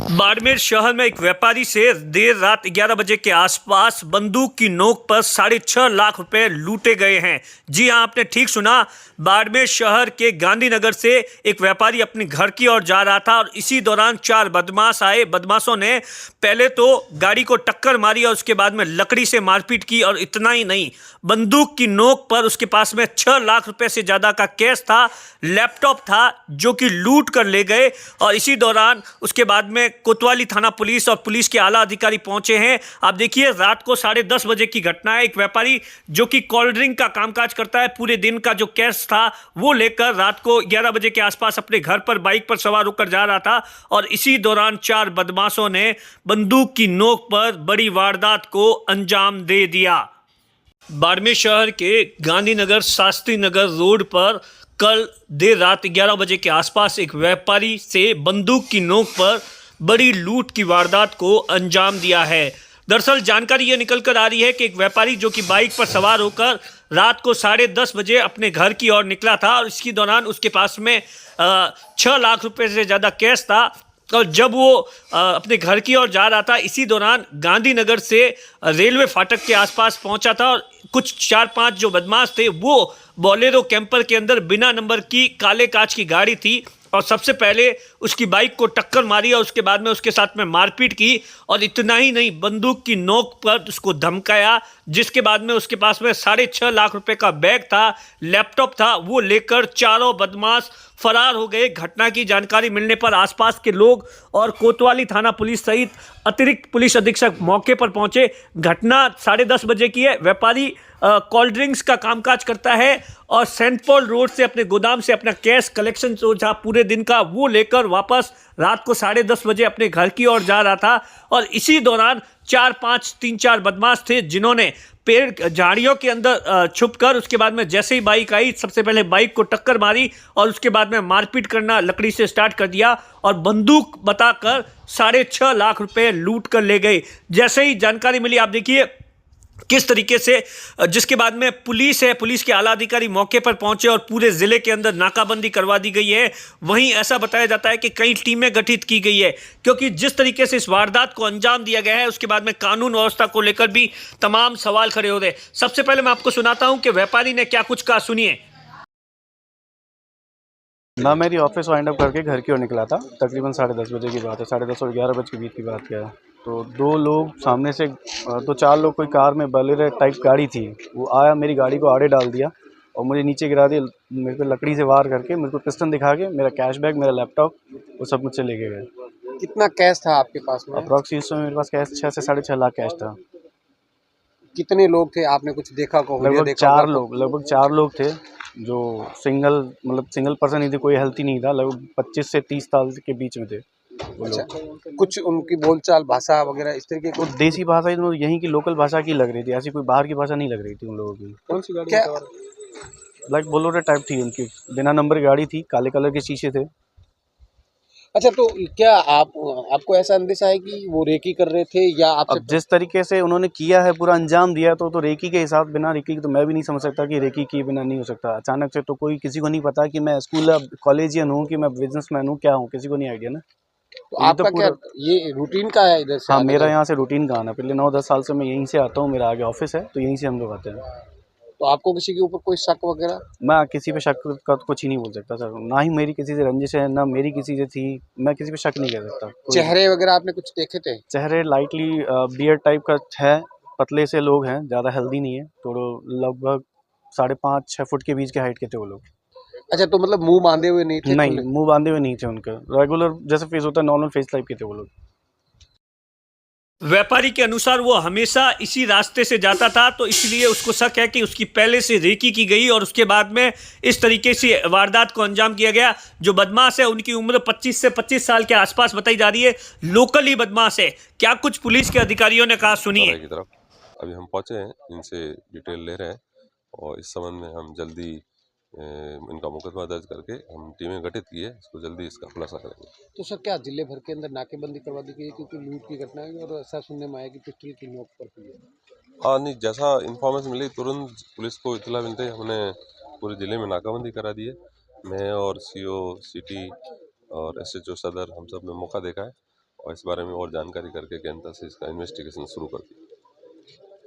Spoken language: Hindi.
बाड़मेर शहर में एक व्यापारी से देर रात 11 बजे के आसपास बंदूक की नोक पर 6.5 लाख रुपए लूटे गए हैं। जी हां, आपने ठीक सुना। बाड़मेर शहर के गांधीनगर से एक व्यापारी अपने घर की ओर जा रहा था और इसी दौरान 4 बदमाश आए। बदमाशों ने पहले तो गाड़ी को टक्कर मारी और उसके बाद में लकड़ी से मारपीट की, और इतना ही नहीं, बंदूक की नोक पर उसके पास में 6 लाख रुपए से ज़्यादा का कैश था, लैपटॉप था, जो कि लूट कर ले गए। और इसी दौरान उसके बाद में कोतवाली थाना पुलिस और पुलिस के आला अधिकारी पहुंचे हैं। आप देखिए, रात को 10:30 बजे की घटना है। एक व्यापारी जो कि कोल्ड ड्रिंक का कामकाज करता है, पूरे दिन का जो कैश था वो लेकर रात को 11 बजे के आसपास अपने घर पर बाइक पर सवार होकर जा रहा था, और इसी दौरान 4 बदमाशों ने बंदूक की नोक पर बड़ी वारदात को अंजाम दे दिया। बाड़मेर शहर के गांधीनगर शास्त्री नगर रोड पर कल देर रात 11 बजे के आसपास एक व्यापारी से बंदूक की नोक पर बड़ी लूट की वारदात को अंजाम दिया है। दरअसल जानकारी ये निकल कर आ रही है कि एक व्यापारी जो कि बाइक पर सवार होकर रात को 10:30 बजे अपने घर की ओर निकला था, और इसके दौरान उसके पास में 6 लाख रुपए से ज़्यादा कैश था। और जब वो अपने घर की ओर जा रहा था, इसी दौरान गांधीनगर से रेलवे फाटक के आसपास पहुंचा था, और कुछ 4-5 जो बदमाश थे वो बोलेरो कैंपर के अंदर बिना नंबर की काले कांच की गाड़ी थी, और सबसे पहले उसकी बाइक को टक्कर मारी और उसके बाद में उसके साथ में मारपीट की। और इतना ही नहीं, बंदूक की नोक पर उसको धमकाया, जिसके बाद में उसके पास में 6.5 लाख रुपए का बैग था, लैपटॉप था, वो लेकर चारों बदमाश फरार हो गए। घटना की जानकारी मिलने पर आसपास के लोग और कोतवाली थाना पुलिस सहित अतिरिक्त पुलिस अधीक्षक मौके पर पहुंचे। घटना 10:30 बजे की है। व्यापारी कोल्ड ड्रिंक्स का कामकाज करता है और सेंट पॉल रोड से अपने गोदाम से अपना कैश कलेक्शन जो था पूरे दिन का, वो लेकर वापस रात को 10:30 बजे अपने घर की ओर जा रहा था। और इसी दौरान 3-4 बदमाश थे, जिन्होंने पेड़ झाड़ियों के अंदर छुपकर उसके बाद में जैसे ही बाइक आई, सबसे पहले बाइक को टक्कर मारी और उसके बाद में मारपीट करना लकड़ी से स्टार्ट कर दिया, और बंदूक बताकर 6.5 लाख रुपए लूट कर ले गए। जैसे ही जानकारी मिली, आप देखिए किस तरीके से, जिसके बाद में पुलिस है, पुलिस के आला अधिकारी मौके पर पहुंचे और पूरे जिले के अंदर नाकाबंदी करवा दी गई है। वहीं ऐसा बताया जाता है कि कई टीमें गठित की गई है, क्योंकि जिस तरीके से इस वारदात को अंजाम दिया गया है, उसके बाद में कानून व्यवस्था को लेकर भी तमाम सवाल खड़े हो रहे हैं। सबसे पहले मैं आपको सुनाता हूं कि व्यापारी ने क्या कुछ कहा, सुनिए। मैं मेरी ऑफिस वाइंड अप करके घर की ओर निकला था। तकरीबन 10:30 बजे की बात है, 10:30 और 11 बजे के बीच की बात क्या है। तो 2 लोग सामने से, 4 लोग, कोई कार में बोलेरो टाइप गाड़ी थी, वो आया, मेरी गाड़ी को आड़े डाल दिया और मुझे नीचे गिरा दिया। मेरे को लकड़ी से वार करके, मेरे को पिस्टन दिखा के मेरा कैश बैग, मेरा लैपटॉप, वो सब मुझसे लेके गए। कितना कैश था आपके पास में? अप्रॉक्स इस समय मेरे पास कैश 6 से 6.5 लाख कैश था। कितने लोग थे, आपने कुछ देखा वीडियो लगभग देखा 4 लोग थे, जो सिंगल पर्सन नहीं थे, कोई हेल्थी नहीं था। लगभग 25 से 30 साल के बीच में थे वो अच्छा, लोग। कुछ उनकी बोलचाल भाषा वगैरह इस तरीके वो की? देसी भाषा ही, तो यहीं की लोकल भाषा की लग रही थी, ऐसी कोई बाहर की भाषा नहीं लग रही थी उन लोगों की। कौन सी गाड़ी? क्या? लाइक बोलेरो टाइप थी उनकी, बिना नंबर की गाड़ी थी, काले कलर के शीशे थे। अच्छा, तो क्या आपको ऐसा अंदेशा है कि वो रेकी कर रहे थे या आपसे? अब जिस तरीके से उन्होंने किया है, पूरा अंजाम दिया, तो रेकी के हिसाब, बिना रेकी की तो मैं भी नहीं समझ सकता कि रेकी किए बिना नहीं हो सकता। अचानक से तो कोई, किसी को नहीं पता कि मैं स्कूल कॉलेजियन हूँ कि मैं बिजनेसमैन हूँ, क्या हूँ, किसी को नहीं आइडिया ना। तो आपका क्या ये रूटीन का है इधर से? हाँ, मेरा यहाँ से रूटीन का आना, पिछले 9-10 साल से मैं यहीं से आता हूँ। मेरा आगे ऑफिस है, तो यहीं से हम लोग आते हैं। तो आपको किसी के ऊपर कोई शक वगैरह? मैं किसी पे शक का कुछ ही नहीं बोल सकता सर, ना ही मेरी किसी से रंजिश है, ना मेरी किसी से थी। मैं किसी पे शक नहीं कर सकता। चेहरे वगैरह आपने कुछ देखे थे? चेहरे लाइटली बियर्ड टाइप का है, पतले से लोग हैं, ज़्यादा हेल्दी नहीं है। तो लगभग 5.5-6 फुट के बीच के हाइट के थे वो लोग। अच्छा, तो मतलब मुंह बांधे हुए नहीं थे? नहीं, मुंह बांधे हुए नहीं थे उनका, रेगुलर जैसे फेस होता है, नॉर्मल फेस टाइप के थे वो लोग। व्यापारी के अनुसार वो हमेशा इसी रास्ते से जाता था, तो इसलिए उसको शक है कि उसकी पहले से रेकी की गई और उसके बाद में इस तरीके से वारदात को अंजाम किया गया। जो बदमाश है, उनकी उम्र 25 से 25 साल के आसपास बताई जा रही है, लोकल ही बदमाश है। क्या कुछ पुलिस के अधिकारियों ने कहा, सुनिए। की तरफ अभी हम पहुंचे हैं, इनसे डिटेल ले रहे हैं और इस संबंध में हम जल्दी इनका मुकदमा दर्ज करके हम टीमें गठित की है, इसको जल्दी इसका खुलासा करेंगे। तो सर, क्या जिले भर के अंदर नाकेबंदी करवा दी गई है क्योंकि लूट की घटना है और ऐसा सुनने में आया कि पिस्टल की नोक पर हुई है? हाँ, नहीं, जैसा इन्फॉर्मेशन मिली, तुरंत पुलिस को इतला मिलते ही हमने पूरे ज़िले में नाकाबंदी करा दी है। मैं और सीओ सिटी और एसएचओ सदर, हम सब ने मौका देखा है और इस बारे में और जानकारी करके जनता से इसका इन्वेस्टिगेशन शुरू कर दी।